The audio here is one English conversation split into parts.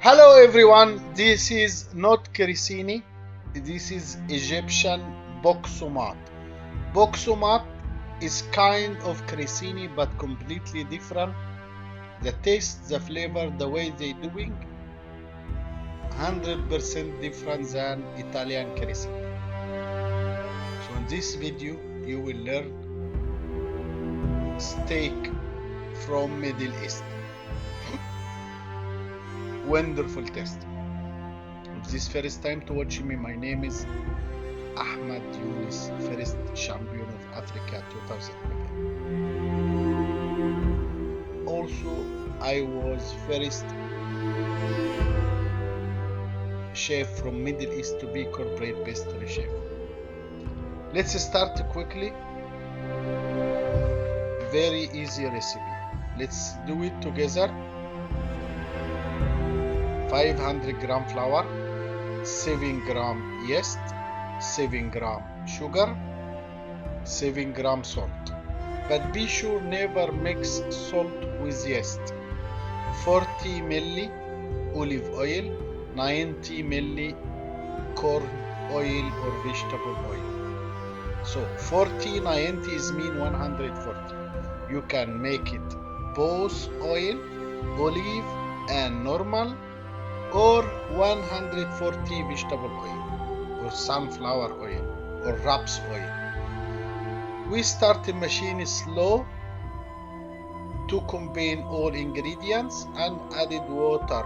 Hello everyone, this is not Grissini, this is Egyptian boksumat. Boksumat is kind of Cressini but completely different. The taste, the flavor, the way they doing 100% different than Italian Cressini. So in this video you will learn steak from Middle East. Wonderful taste. If this first time to watch me, my name is Ahmad Yunus, first champion of Africa 2011. Also, I was first chef from Middle East to be corporate pastry chef. Let's start quickly. Very easy recipe. Let's do it together. 500 gram flour, 7 gram yeast, 7 gram sugar, 7 gram salt. But be sure never mix salt with yeast. 40 ml olive oil, 90 ml corn oil or vegetable oil. So 40, 90 is mean 140. You can make it both oil, olive and normal, or 140 vegetable oil or sunflower oil or raps oil. We start the machine slow to combine all ingredients and added water.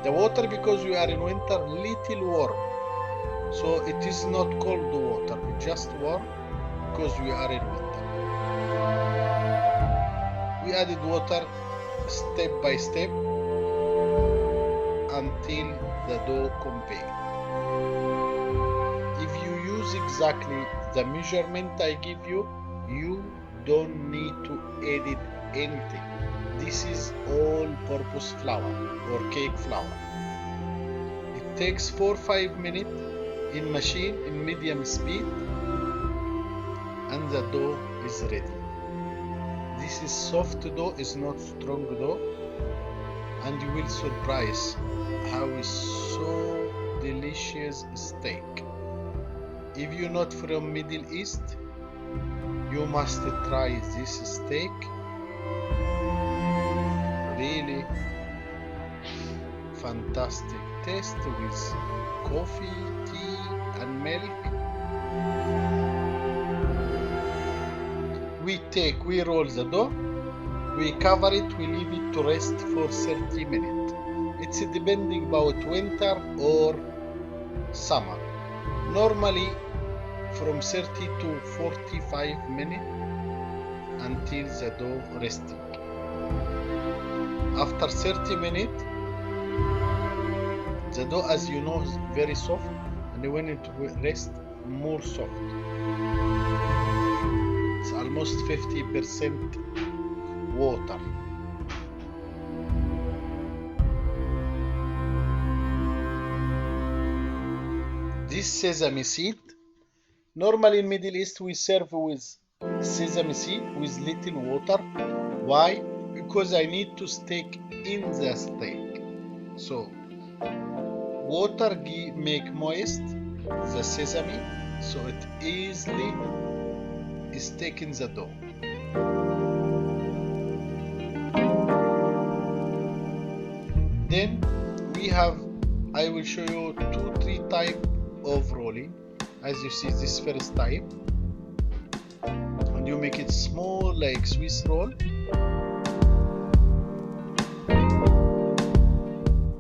The water, because we are in winter, little warm, so it is not cold water, it's just warm because we are in winter. We added water step by step until the dough combine. If you use exactly the measurement I give you, you don't need to edit anything. This is all-purpose flour or cake flour. It takes 4-5 minutes in machine in medium speed and the dough is ready. This is soft dough, is not strong dough, and you will surprise how is so delicious steak. If you're not from Middle East, you must try this steak. Really fantastic taste with coffee, tea and milk. We roll the dough, we cover it, we leave it to rest for 30 minutes. It's depending about winter or summer. Normally from 30 to 45 minutes until the dough resting. After 30 minutes, the dough, as you know, is very soft, and when it rests, more soft. It's almost 50% water. This sesame seed, normally in Middle East we serve with sesame seed with little water. Why? Because I need to stick in the steak. So water make moist the sesame, so it easily stick in the dough. Then we have, I will show you 2-3 types of rolling. As you see, this first type, and you make it small like Swiss roll.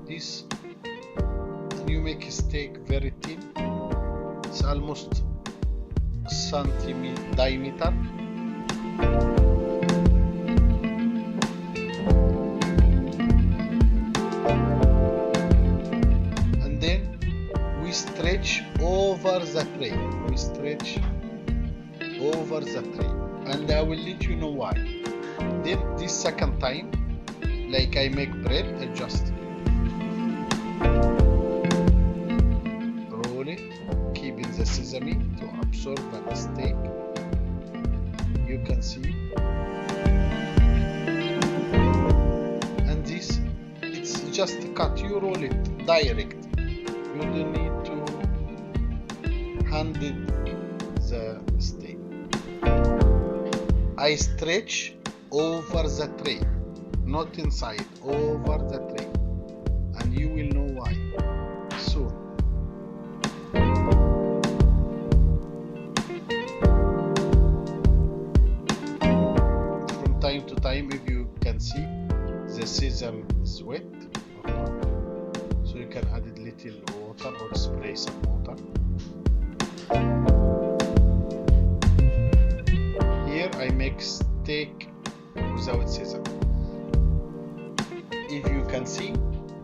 This, and you make a steak very thin. It's almost centimeter diameter. Stretch over the tray. We stretch over the tray, and I will let you know why. Then this second time, like I make bread, I just roll it, keeping the sesame to absorb the steak. You can see, and this, it's just cut, you roll it direct. You don't need to hand it the steak. I stretch over the tray, not inside, over the tray, and you will know why soon. From time to time, if you can see, the sesame is wet or not, so you can add a little water or spray some water. Here I make steak without sesame. If you can see,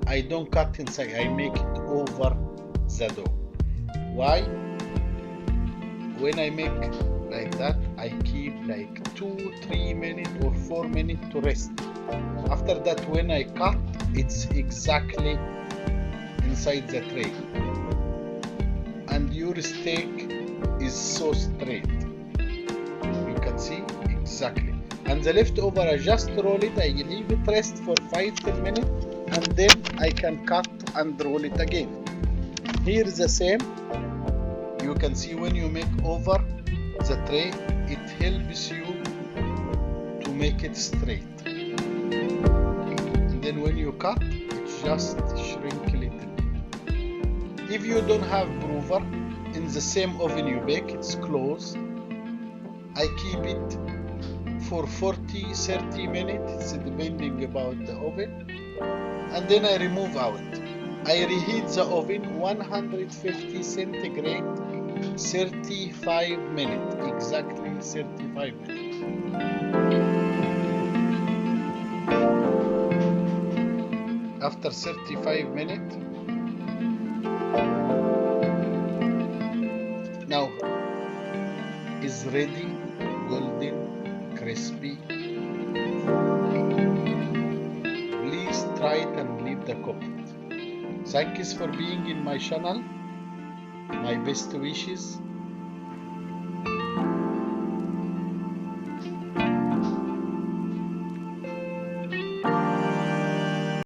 I don't cut inside, I make it over the dough. Why? When I make like that, I keep like 2-3 minutes or 4 minutes to rest. After that, when I cut, it's exactly inside the tray, and your steak is so straight. You can see exactly. And the leftover, I just roll it, I leave it rest for 5-10 minutes, and then I can cut and roll it again. Here is the same. You can see when you make over the tray, it helps you to make it straight. And then when you cut, it just shrink a little bit. If you don't have prover, in the same oven you bake, it's closed. I keep it for 40-30 minutes, depending about the oven, and then I remove out. I reheat the oven 150 centigrade 35 minutes, exactly 35 minutes. After 35 minutes, now is ready, golden, crispy. Please try it and leave the comment. Thanks for being in my channel. My best wishes.